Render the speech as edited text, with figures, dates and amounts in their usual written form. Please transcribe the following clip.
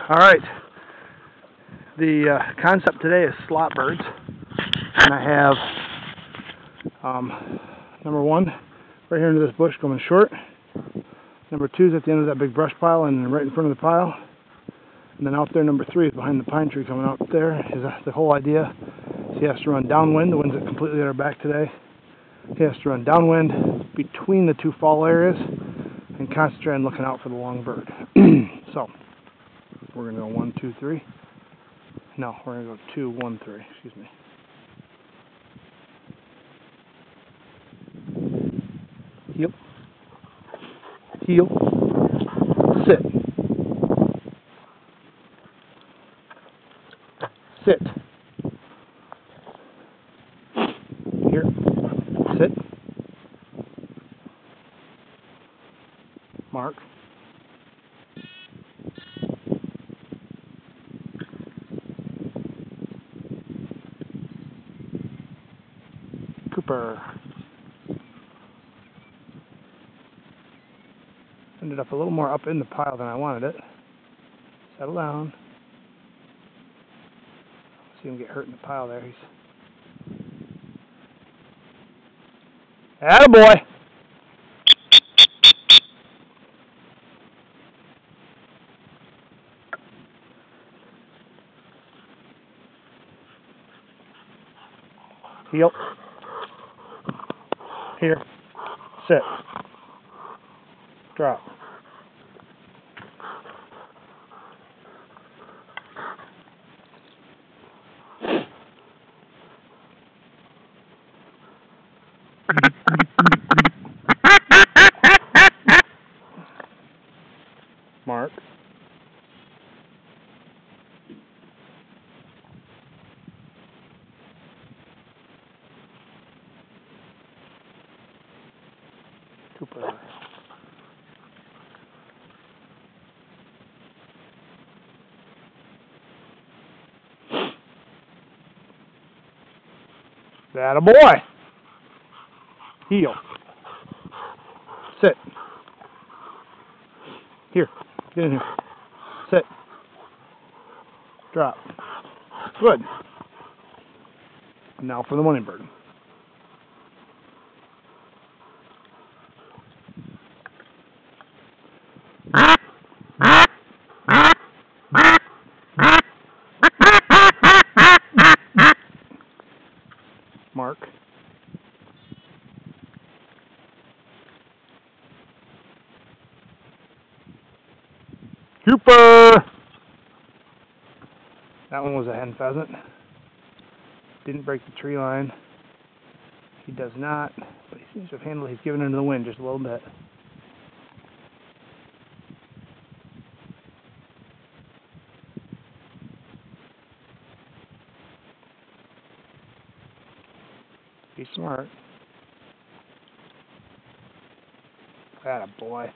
All right. The concept today is slot birds, and I have number one right here into this bush going short. Number two is at the end of that big brush pile and right in front of the pile. And then out there, number three is behind the pine tree coming out there. The whole idea is he has to run downwind. The wind's completely at our back today. He has to run downwind between the two fall areas and concentrate on looking out for the long bird. So we're going to go 1, 2, 3. No, we're going to go 2, 1, 3. Excuse me. Heel. Heel. Sit. Sit. Here. Sit. Mark. Cooper. Ended up a little more up in the pile than I wanted it. Settle down. See him get hurt in the pile there. He's attaboy! Heel. Here. Sit. Drop. Mark. Cooper. Attaboy! Heel. Sit. Here. Get in here. Sit. Drop. Good. Now for the money bird. Mark. Cooper! That one was a hen pheasant. Didn't break the tree line. He does not, but he seems to have handled it. He's given into the wind just a little bit. Be smart. Attaboy.